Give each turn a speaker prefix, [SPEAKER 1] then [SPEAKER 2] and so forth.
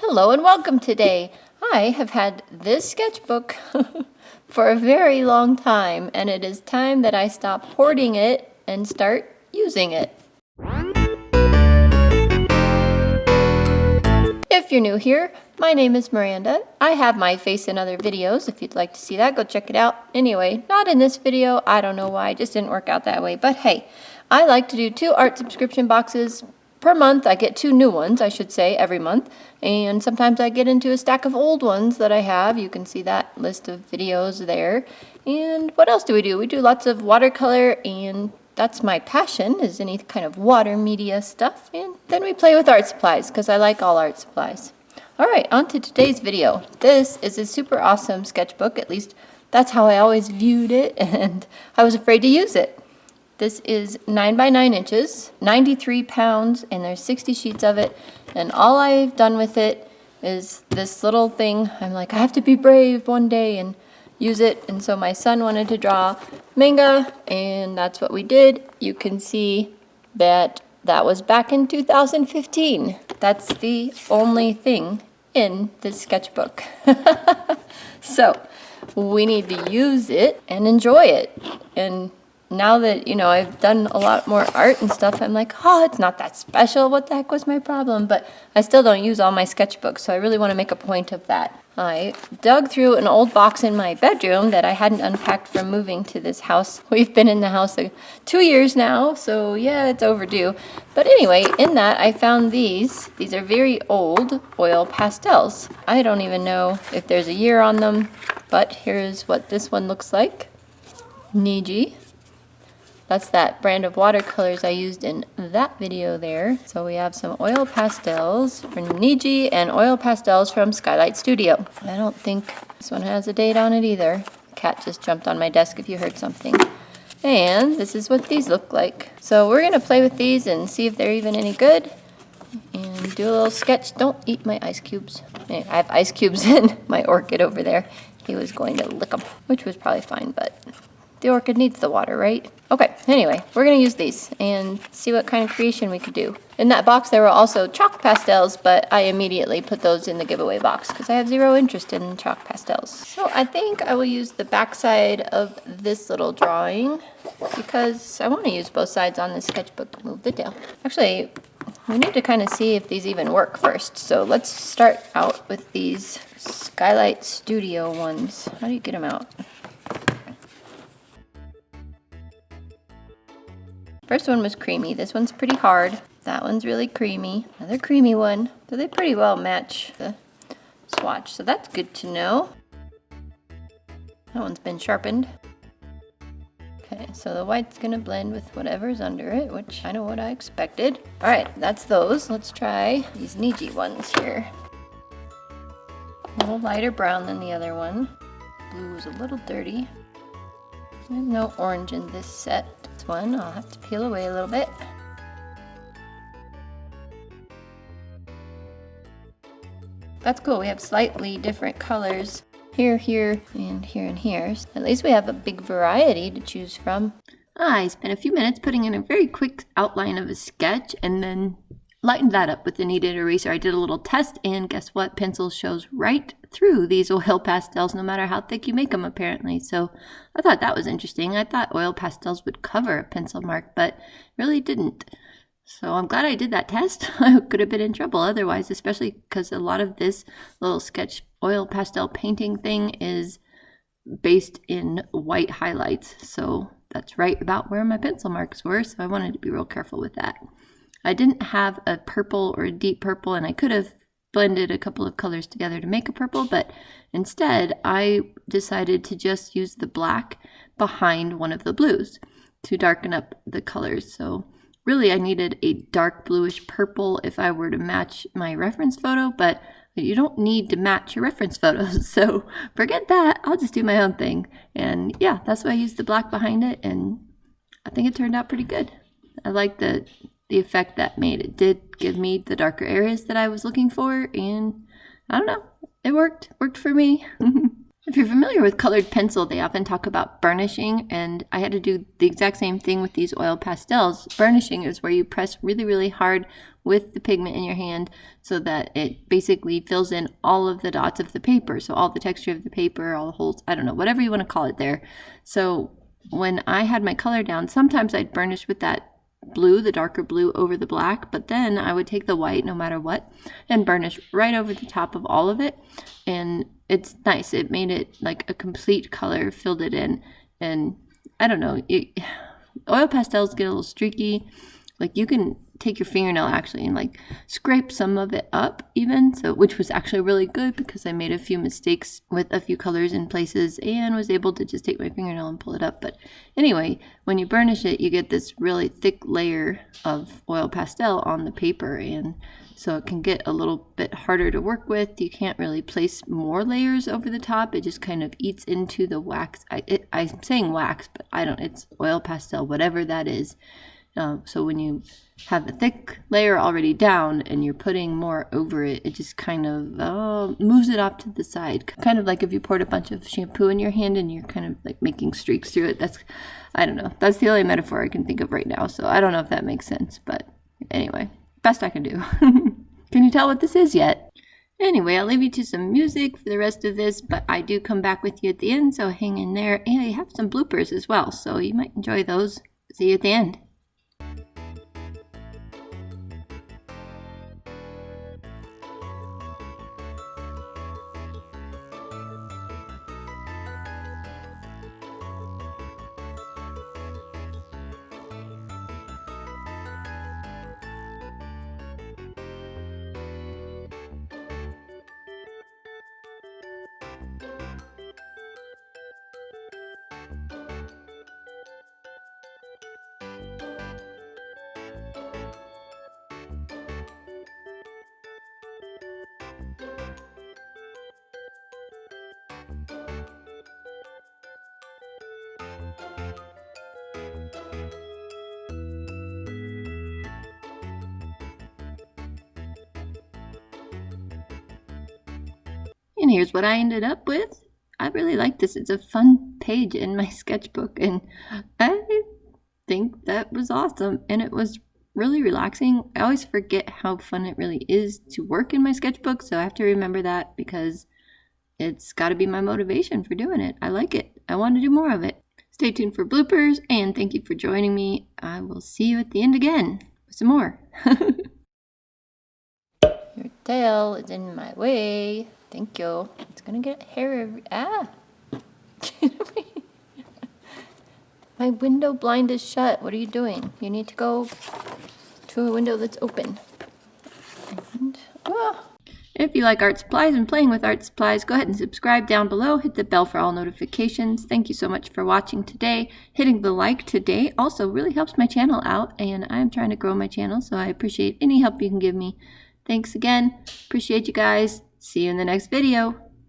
[SPEAKER 1] Hello and welcome today. I have had this sketchbook for a very long time, and it is time that I stop hoarding it and start using it. If you're new here, my name is Miranda. I have my face in other videos. If you'd like to see that, go check it out. Anyway, not in this video. I don't know why. It just didn't work out that way. But hey, I like to do 2 art subscription boxes per month. I get 2 new ones, I should say, every month. And sometimes I get into a stack of old ones that I have. You can see that list of videos there. And what else do? We do lots of watercolor, and that's my passion, is any kind of water media stuff. And then we play with art supplies, because I like all art supplies. All right, on to today's video. This is a super awesome sketchbook. At least that's how I always viewed it, and I was afraid to use it. This is 9 by 9 inches, 93 pounds, and there's 60 sheets of it. And all I've done with it is this little thing. I'm like, I have to be brave one day and use it. And so my son wanted to draw manga, and that's what we did. You can see that that was back in 2015. That's the only thing in this sketchbook. So we need to use it and enjoy it. And now that, I've done a lot more art and stuff, I'm like, oh, it's not that special. What the heck was my problem? But I still don't use all my sketchbooks, so I really want to make a point of that. I dug through an old box in my bedroom that I hadn't unpacked from moving to this house. We've been in the house 2 years now, so yeah, it's overdue. But anyway, in that I found these. These are very old oil pastels. I don't even know if there's a year on them, but here's what this one looks like. Niji. That's that brand of watercolors I used in that video there. So we have some oil pastels from Niji and oil pastels from Skylight Studio. I don't think this one has a date on it either. The cat just jumped on my desk if you heard something. And this is what these look like. So we're gonna play with these and see if they're even any good. And do a little sketch. Don't eat my ice cubes. I have ice cubes in my orchid over there. He was going to lick them, which was probably fine, but the orchid needs the water, right? Okay, anyway, we're gonna use these and see what kind of creation we could do. In that box there were also chalk pastels, but I immediately put those in the giveaway box because I have 0 interest in chalk pastels. So I think I will use the back side of this little drawing because I want to use both sides on this sketchbook. Move the tail. Actually, we need to kind of see if these even work first. So let's start out with these Skylight Studio ones. How do you get them out? First one was creamy. This one's pretty hard. That one's really creamy. Another creamy one. So they pretty well match the swatch. So that's good to know. That one's been sharpened. Okay, so the white's gonna blend with whatever's under it, which I know what I expected. All right, that's those. Let's try these Niji ones here. A little lighter brown than the other one. Blue is a little dirty. There's no orange in this set. This one I'll have to peel away a little bit. That's cool. We have slightly different colors here, and here. So at least we have a big variety to choose from. I spent a few minutes putting in a very quick outline of a sketch and then lightened that up with the kneaded eraser. I did a little test, and guess what? Pencil shows right through these oil pastels, no matter how thick you make them, apparently. So I thought that was interesting. I thought oil pastels would cover a pencil mark, but really didn't. So I'm glad I did that test. I could have been in trouble otherwise, especially because a lot of this little sketch oil pastel painting thing is based in white highlights. So that's right about where my pencil marks were. So I wanted to be real careful with that. I didn't have a purple or a deep purple, and I could have blended a couple of colors together to make a purple, but instead I decided to just use the black behind one of the blues to darken up the colors. So really I needed a dark bluish purple if I were to match my reference photo, but you don't need to match your reference photos, so forget that. I'll just do my own thing. And yeah, that's why I used the black behind it, and I think it turned out pretty good. I like the effect that made. It did give me the darker areas that I was looking for, and I don't know, it worked for me. If you're familiar with colored pencil, they often talk about burnishing, and I had to do the exact same thing with these oil pastels. Burnishing is where you press really, really hard with the pigment in your hand so that it basically fills in all of the dots of the paper. So all the texture of the paper, all the holes, I don't know, whatever you want to call it there. So when I had my color down, sometimes I'd burnish with that blue, the darker blue, over the black, but then I would take the white no matter what and burnish right over the top of all of it, and it's nice. It made it like a complete color, filled it in, and I don't know, oil pastels get a little streaky. Like you can take your fingernail actually and like scrape some of it up even, so which was actually really good because I made a few mistakes with a few colors in places and was able to just take my fingernail and pull it up. But anyway, when you burnish it, you get this really thick layer of oil pastel on the paper, and so it can get a little bit harder to work with. You can't really place more layers over the top. It just kind of eats into the wax. I'm saying wax, but I don't, it's oil pastel, whatever that is. So when you have a thick layer already down and you're putting more over it, it just kind of moves it off to the side. Kind of like if you poured a bunch of shampoo in your hand and you're kind of like making streaks through it. That's, I don't know. That's the only metaphor I can think of right now. So I don't know if that makes sense. But anyway, best I can do. Can you tell what this is yet? Anyway, I'll leave you to some music for the rest of this, but I do come back with you at the end, so hang in there. And I have some bloopers as well, so you might enjoy those. See you at the end. And here's what I ended up with. I really like this. It's a fun page in my sketchbook, and I think that was awesome. And it was really relaxing. I always forget how fun it really is to work in my sketchbook, so I have to remember that because it's got to be my motivation for doing it. I like it. I want to do more of it. Stay tuned for bloopers, and thank you for joining me. I will see you at the end again with some more. Your tail is in my way. Thank you. It's gonna get hair every... My window blind is shut. What are you doing? You need to go to a window that's open. And, If you like art supplies and playing with art supplies, go ahead and subscribe down below. Hit the bell for all notifications. Thank you so much for watching today. Hitting the like today also really helps my channel out, and I'm trying to grow my channel, so I appreciate any help you can give me. Thanks again. Appreciate you guys. See you in the next video.